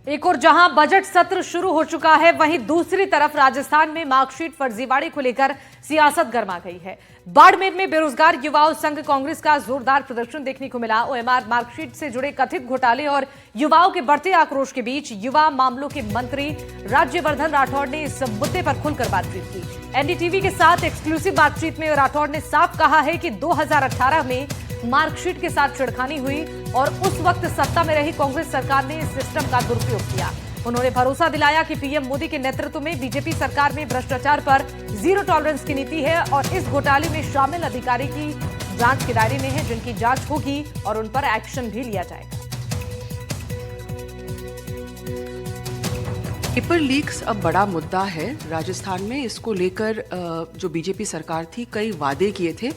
एक और जहां बजट सत्र शुरू हो चुका है, वहीं दूसरी तरफ राजस्थान में मार्कशीट फर्जीवाड़े को लेकर सियासत गर्मा गई है। बाड़मेर में बेरोजगार युवाओं संघ कांग्रेस का जोरदार प्रदर्शन देखने को मिला। ओएमआर मार्कशीट से जुड़े कथित घोटाले और युवाओं के बढ़ते आक्रोश के बीच युवा मामलों के मंत्री राज्यवर्धन राठौड़ ने इस मुद्दे पर खुलकर बातचीत की। एनडीटीवी के साथ एक्सक्लूसिव बातचीत में राठौड़ ने साफ कहा है कि 2018 में मार्कशीट के साथ छिड़खानी हुई और उस वक्त सत्ता में रही कांग्रेस सरकार ने इस सिस्टम का दुरुपयोग किया। उन्होंने भरोसा दिलाया कि पीएम मोदी के नेतृत्व में बीजेपी सरकार में भ्रष्टाचार पर जीरो टॉलरेंस की नीति है और इस घोटाले में शामिल अधिकारी की जांच के दायरे में है, जिनकी जांच होगी और उन पर एक्शन भी लिया जाएगा। पेपर लीक्स अब बड़ा मुद्दा है राजस्थान में। इसको लेकर जो बीजेपी सरकार थी कई वादे किए थे,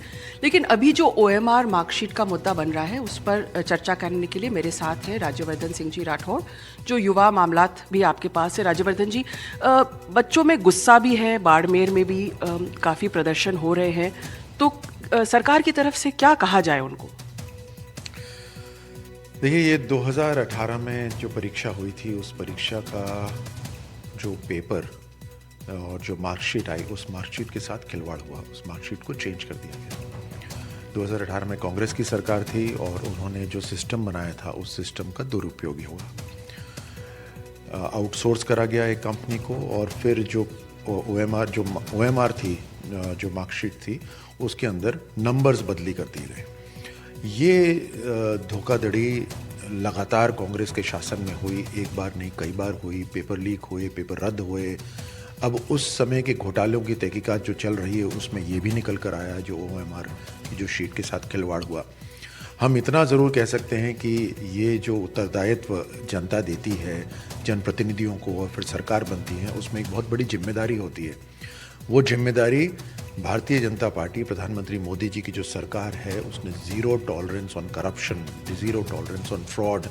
लेकिन अभी जो ओएमआर मार्कशीट का मुद्दा बन रहा है उस पर चर्चा करने के लिए मेरे साथ है राज्यवर्धन सिंह जी राठौड़, जो युवा मामलात भी आपके पास है। राज्यवर्धन जी, बच्चों में गुस्सा भी है, बाड़मेर में भी काफ़ी प्रदर्शन हो रहे हैं, तो सरकार की तरफ से क्या कहा जाए उनको? देखिए, ये 2018 में जो परीक्षा हुई थी उस परीक्षा का जो पेपर और जो मार्कशीट आई, उस मार्कशीट के साथ खिलवाड़ हुआ, उस मार्कशीट को चेंज कर दिया गया। 2018 में कांग्रेस की सरकार थी और उन्होंने जो सिस्टम बनाया था उस सिस्टम का दुरुपयोग हुआ। आउटसोर्स करा गया एक कंपनी को और फिर जो ओएमआर थी, जो मार्कशीट थी, उसके अंदर नंबर्स बदली कर दिए गए। ये धोखाधड़ी लगातार कांग्रेस के शासन में हुई, एक बार नहीं कई बार हुई। पेपर लीक हुए, पेपर रद्द हुए। अब उस समय के घोटालों की तहकीकात जो चल रही है उसमें ये भी निकल कर आया जो ओएमआर की जो शीट के साथ खिलवाड़ हुआ। हम इतना ज़रूर कह सकते हैं कि ये जो उत्तरदायित्व जनता देती है जनप्रतिनिधियों को और फिर सरकार बनती है, उसमें एक बहुत बड़ी जिम्मेदारी होती है। वो जिम्मेदारी भारतीय जनता पार्टी, प्रधानमंत्री मोदी जी की जो सरकार है, उसने zero tolerance on corruption, zero tolerance on fraud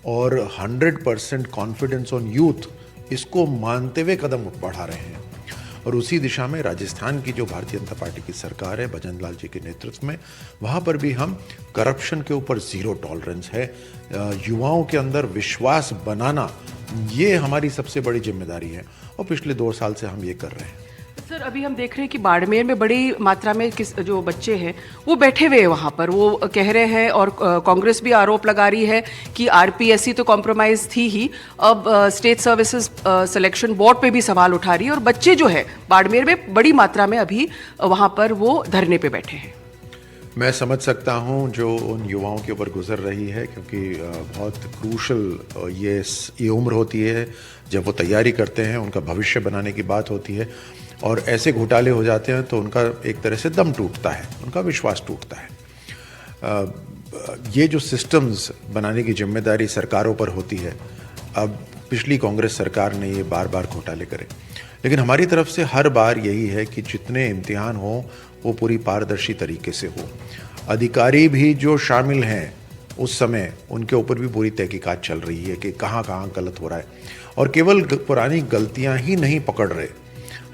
और 100% कॉन्फिडेंस ऑन यूथ, इसको मानते हुए कदम बढ़ा रहे हैं। और उसी दिशा में राजस्थान की जो भारतीय जनता पार्टी की सरकार है भजन लाल जी के नेतृत्व में, वहाँ पर भी हम करप्शन के ऊपर ज़ीरो टॉलरेंस है। युवाओं के अंदर विश्वास बनाना, ये हमारी सबसे बड़ी जिम्मेदारी है और पिछले 2 साल से हम ये कर रहे हैं। सर, अभी हम देख रहे हैं कि बाड़मेर में बड़ी मात्रा में जो बच्चे हैं वो बैठे हुए हैं वहाँ पर, वो कह रहे हैं और कांग्रेस भी आरोप लगा रही है कि आरपीएससी तो कॉम्प्रोमाइज़ थी ही, अब स्टेट सर्विसेज सिलेक्शन बोर्ड पे भी सवाल उठा रही है और बच्चे जो है बाड़मेर में बड़ी मात्रा में अभी वहाँ पर वो धरने पे बैठे हैं। मैं समझ सकता हूँ जो उन युवाओं के ऊपर गुजर रही है, क्योंकि बहुत क्रूशल ये उम्र होती है जब वो तैयारी करते हैं, उनका भविष्य बनाने की बात होती है और ऐसे घोटाले हो जाते हैं तो उनका एक तरह से दम टूटता है, उनका विश्वास टूटता है। ये जो सिस्टम्स बनाने की जिम्मेदारी सरकारों पर होती है। अब पिछली कांग्रेस सरकार ने ये बार बार घोटाले करे, लेकिन हमारी तरफ से हर बार यही है कि जितने इम्तिहान हो वो पूरी पारदर्शी तरीके से हो। अधिकारी भी जो शामिल हैं उस समय, उनके ऊपर भी पूरी तहकीकात चल रही है कि कहाँ कहाँ गलत हो रहा है। और केवल पुरानी गलतियाँ ही नहीं पकड़ रहे,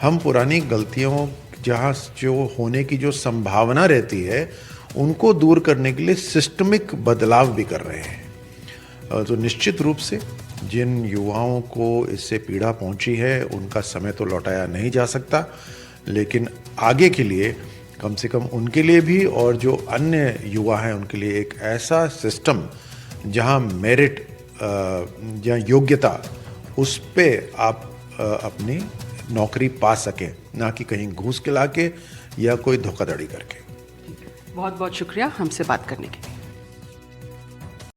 हम पुरानी गलतियों जहाँ जो होने की जो संभावना रहती है उनको दूर करने के लिए सिस्टमिक बदलाव भी कर रहे हैं। तो निश्चित रूप से जिन युवाओं को इससे पीड़ा पहुंची है उनका समय तो लौटाया नहीं जा सकता, लेकिन आगे के लिए कम से कम उनके लिए भी और जो अन्य युवा हैं उनके लिए एक ऐसा सिस्टम जहां मेरिट, जहाँ योग्यता, उस पे आप अपनी नौकरी पा सकें, ना कि कहीं घूस खिला के या कोई धोखाधड़ी करके। बहुत बहुत शुक्रिया हमसे बात करने के लिए।